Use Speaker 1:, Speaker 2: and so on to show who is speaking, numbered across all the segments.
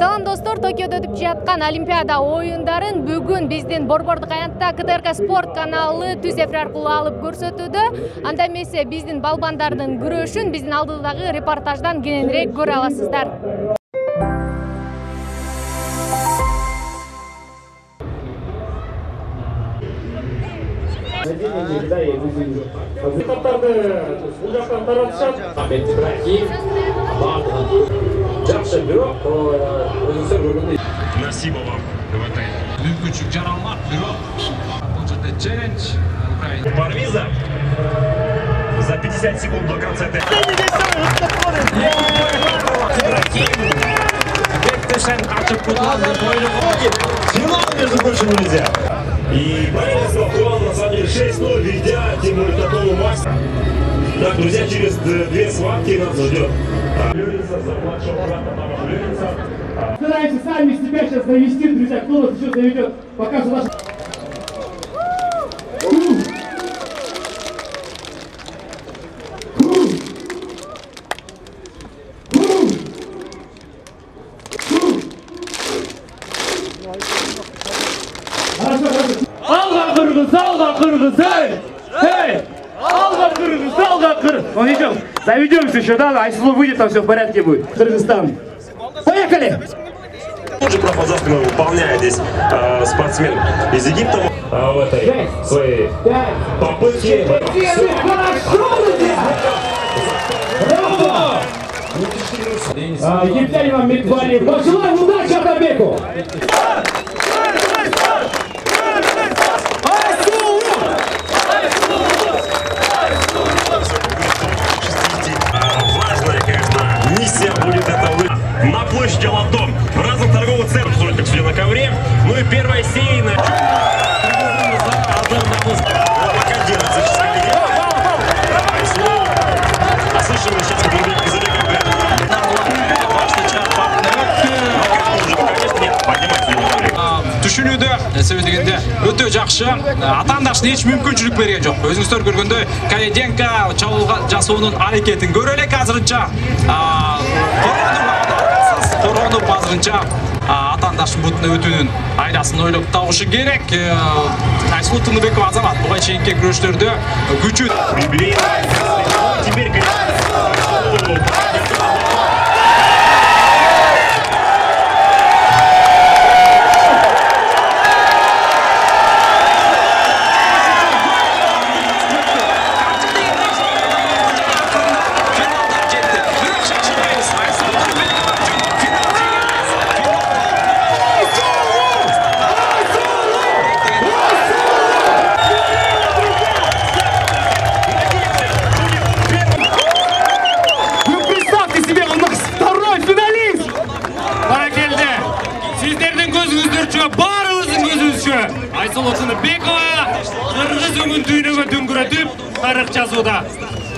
Speaker 1: Салам достор, Токиодо өтүп жаткан Олимпиада оюндарын бүгүн биздин Борбордук аянтта КТРК спорт каналы түз эфир аркылуу алып көрсөтүүдө. Анда эмесе биздин балбандардын күрөшүн биздин алдыдагы репортаждан кененирээк көрө аласыздар.
Speaker 2: Спасибо вам. Мүмкіншілік жаралмақ бюро. Бұл жерде челлендж Украина. Парвиза за 50 секунд до конца. Финал, между прочим, нельзя. И Борис актуал на самом деле 6-0, ведя Тимур такому мастеру. Так, друзья, через 2 схватки нас ждет. За младшего брата Тамаша Левинца.
Speaker 3: Стараемся сами себя сейчас завести, друзья, кто нас еще заведет, покажет ваш... Алға Кыргыз, эй! Алға Кыргыз! Ну идем, заведемся еще, да, Айсулу выйдет, там все в порядке будет. Кыргызстан. Поехали!
Speaker 2: Тоже право за спину выполняет здесь спортсмен из Египта. В этой своей попытке.
Speaker 3: Египтянин Медвали, пожелаем удачи Атабеку!
Speaker 2: Важная, конечно, миссия будет это на площади Алтон. В разных торговых центрах, вроде как все на ковре. Ну и первая серийная. Пока делается слышим сейчас түшүнүүдө себеби дегенде өтө жакшы. Атаандашына эч мүмкүнчүлүк берген жок. Өзүңүздөр көргөндөй Каеденко чабуулга жасоонун аракетин көрөлек азырынча. Коронуп азырынча атаандаштын бутуна өтүүнүн айдасын ойлоп табышы керек. Айсулу Тыныбекова Азамат буга чейинки күрөштөрдө күчү теперь
Speaker 3: Айсулу Тыныбекова Кыргыз өңүн дүйнөгө дүңгүрөтүп тарых жазууда.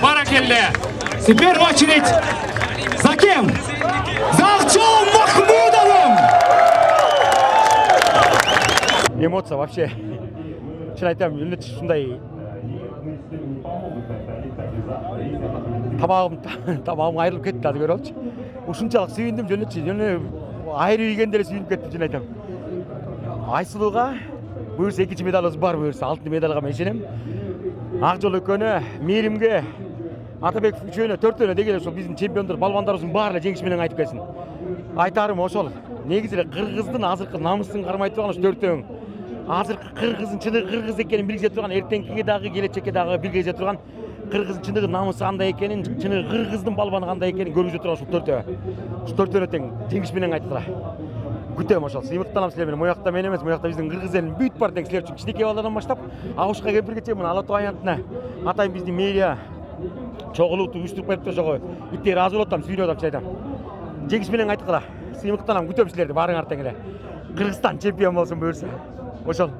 Speaker 3: Баракелде. Теперь очередь за кем? За Акчалом Махмудовым! Эмоция вообще. Шын айтам, үнет шундай тамагым айрылып кетти, азыр көрөчү. Ушунчалык сүйүндүм, жөнөчү. Айрып ийгенде эле сүйүнүп кеттим, жөн айтам. Айсулуга буюрса экинчи медалыбыз бар, буюрса алтын медалга мен ишенем. Ак жол экөөнө, Мээримге, Атабеков үчөөнө, төртөөнө деген ошол биздин чемпиондор, балбандарыбыздын баары эле жеңиш менен айтып келсин. Айтарым ошол. Негизи эле Кыргыздын азыркы намысын кармай турган ошо төртөөң. Азыркы Кыргыздын чыныгы Кыргыз экенин билгизе турган, эртеңкиге дагы, келечекке дагы билгизе турган Кыргыздын чыныгы намысы кандай экенин, чыныгы Кыргыздын балбаны кандай экенин көргүзө турган ошол төртөө. Ошол төртөөнө тең жеңиш менен айттыра. Күтем ошол. Сыймыктанам силер менен. Моякта мен эмес, моякта биздин Кыргыз элинин бүт бар тең силер үчүн кичинекей балдардан баштап, Агушка кемпирге чейин мына Ала Тоо аянтына. Атайын биздин мэрия чогулупту уюштуруп берип ошого итти ыраазы болуп атам, сүйүнүп атам, айтам. Жеңиш менен айткыла. Сыймыктанам, күтөм силерди баарыңар тең эле. Кыргызстан чемпион болсун буюрса. Ошол.